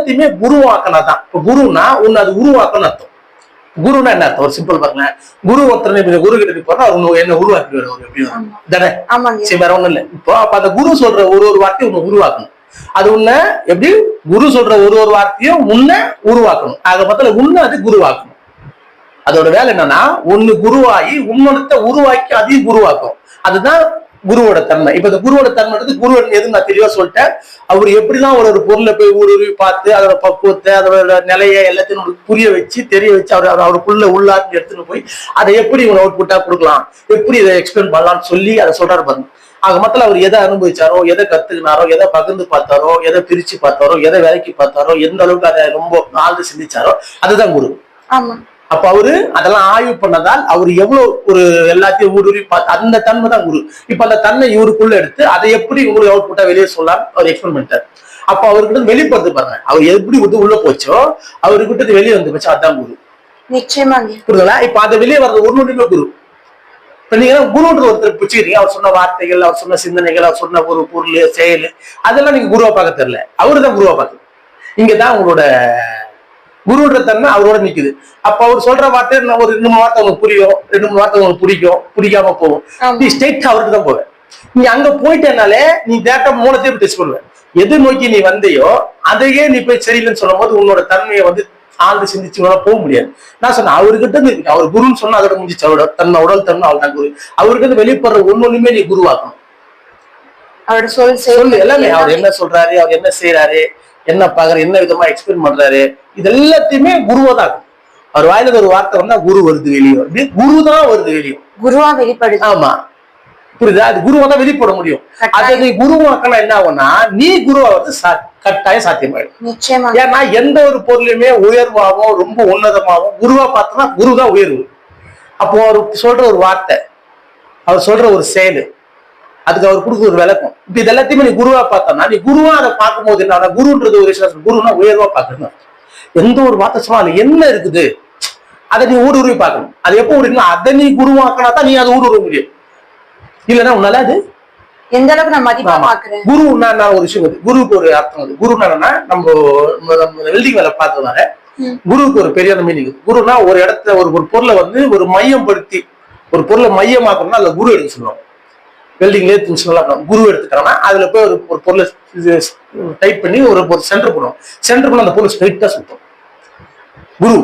எல்லாத்தையுமே குருவாக்கினதான். இப்ப குருன்னா ஒண்ணு அது உருவாக்கணும் அர்த்தம். குருன்னா என்ன அர்த்தம்? ஒரு சிம்பிள் பாருங்க. குரு ஒருத்தர் குரு கிட்ட போறா அவர் என்ன உருவாக்கிடுவாரு எப்படியும் தானே. சரி, வேற ஒண்ணும் இல்லை. இப்போ அப்ப அந்த குரு சொல்ற ஒரு வார்த்தையை உன்னை உருவாக்கணும். அது உன்ன எப்படி குரு சொல்ற ஒரு வார்த்தையும் உன்ன உருவாக்கணும். ஆக மொத்தம் உன்ன அது குருவாக்கணும். அதோட வேலை என்னன்னா ஒண்ணு குருவாகி உன்னொன்னத்தை உருவாக்கி அதையும் குருவாக்கும். அதுதான் குருவோட தன்மை. இப்ப இந்த குருவோட தன்மைன்றது குருவோட எது நான் தெளிவா சொல்லிட்டேன். அவர் எப்படிலாம் ஒரு பொருளை போய் ஊடுருவி பார்த்து அதோட பக்குவத்தை அதோட நிலையை எல்லாத்தையும் புரிய வச்சு தெரிய வச்சு அவருக்குள்ள உள்ளார்ந்து எடுத்துன்னு போய் அதை எப்படி இவங்க அவுட் புட்டா கொடுக்கலாம், எப்படி இதை எக்ஸ்பிளைன் பண்ணலாம்னு சொல்லி அதை சொல்றாரு பாருங்க. ஆக மொத்தம் அவர் எதை அனுபவிச்சாரோ, எதை கத்துக்கினாரோ, எதை பகிர்ந்து பார்த்தாரோ, எதை பிரிச்சு பார்த்தாரோ, எதை விலைக்கு பார்த்தாரோ, எந்த அளவுக்கு அதை ரொம்ப ஆழ்ந்து சிந்திச்சாரோ அதுதான் குரு. அப்ப அவரு அதெல்லாம் ஆய்வு பண்ணதால் அவர் எவ்வளவு ஒரு எல்லாத்தையும் ஊடுருவி பார்த்து அந்த தன்மை தான் குரு. இப்ப அந்த தன்மை இவருக்குள்ள எடுத்து அதை எப்படி உங்களுக்கு அவுட் புட்டா வெளியே சொல்லலாம் அவர் எக்ஸ்பிளைன் பண்ணிட்டார். அப்ப அவர்கிட்ட வெளிப்படுத்து பாருங்க. அவர் எப்படி வந்து உள்ள போச்சோ அவர்கிட்ட வெளியே வந்து போச்சோ அதுதான் குரு. நிச்சயமா புரியுதுங்களா? இப்ப அதை வெளியே வர்றது ஒண்ணுமே குரு. இப்ப நீங்க குருன்ற ஒருத்தர் பிடிச்சிக்கிறீங்க. அவர் சொன்ன வார்த்தைகள், அவர் சொன்ன சிந்தனைகள், அவர் சொன்ன ஒரு பொருள் செயல் அதெல்லாம் நீங்க குருவா பார்க்க தெரியல. அவரு தான் குருவா பார்க்க. இங்கதான் உங்களோட குருன்ற தன்மை அவரோட நிக்குது. அப்ப அவர் சொல்ற வார்த்தை ஒரு 2 3 வார்த்தை உங்களுக்கு புரியும், 2 3 வார்த்தை உங்களுக்கு பிடிக்கும், பிடிக்காம போகும். நீ ஸ்ட்ரெயிட் அவருக்கு தான் போவேன். நீ அங்க போயிட்டனாலே நீ டேட்டா மூலத்தையும் டெஸ்ட் பண்ணுவேன். எது நோக்கி நீ வந்தையோ அதையே நீ போய் சரியில்லைன்னு சொல்லும் போது உன்னோட தன்மையை வந்து ஆழ்ந்து சிந்திச்சு போக முடியாது. நான் சொன்னேன் அவர்கிட்ட இருந்து அவர் குருன்னு சொன்னா அதோட முடிச்சு அவரோட தன்மை உடல் தன்மை அவள் தான் குரு. அவருக்கு இருந்து வெளிப்படுற ஒன்னொன்னுமே நீ குருவாக்கணும். அவரோட சொல் எல்லாமே அவர் என்ன சொல்றாரு, அவர் என்ன செய்யறாரு, என்ன பாக்குற, என்ன விதமா எக்ஸ்பிளைன் பண்றாரு, இது எல்லாத்தையுமே குருவா தான். அவர் வாயில ஒரு வார்த்தை வந்தா குரு வருது வெளியே, குரு தான் வருது வெளியே, குருவா வெளிப்படுது. ஆமா, புரியுதா? அது குருவா தான் வெளிப்பட முடியும். அதை நீ குருவாக்கணும் என்ன ஆகும்னா நீ குருவா வந்து கட்டாயம் சாத்தியமாயிடும். ஏன்னா எந்த ஒரு பொருளையுமே உயர்வாகவும் ரொம்ப உன்னதமாகவும் குருவா பார்த்தோம்னா குரு தான் உயர்வு. அப்போ அவர் சொல்ற ஒரு வார்த்தை, அவர் சொல்ற ஒரு செயல், அதுக்கு அவர் கொடுக்குற ஒரு விளக்கம், இப்ப இது எல்லாத்தையுமே நீ குருவா பார்த்தோம்னா நீ குருவா அதை பார்க்கும்போது என்ன குருன்றது ஒரு விஷயம். குருனா உயர்வா பார்க்கணும். எந்த ஒரு வார்த்தை சொன்னாலும் என்ன இருக்குது அதை நீ ஊடுருவி பார்க்கணும். அது எப்போ ஊடுருவா அதை நீ குருவாக்கினா தான் நீ அதை ஊடுருவ முடியும். இல்லைன்னா உன்னால அது எந்த அளவுக்கு நான் மதிப்பா பாக்குறேன். குருன்னா ஒரு விஷயம், குருவுக்கு ஒரு அர்த்தம். அது குருன்னா நம்ம வெல்டிங் வேலை பார்த்ததுனால குருவுக்கு ஒரு பெரிய மீனிங். குருனா ஒரு இடத்துல ஒரு பொருளை வந்து ஒரு மையப்படுத்தி ஒரு பொருளை மையமாக்கணும்னா அதுல குரு எடுக்க சொல்லுவாங்க. வெல்டிங் குரு எடுத்துட்டாங்கன்னா அதுல போய் ஒரு பொருளை டைப் பண்ணி ஒரு சென்டர் பண்ணுவோம். சென்டர் பண்ண அந்த பொருள் ஸ்ட்ரைட்டா சுத்தம் குரு.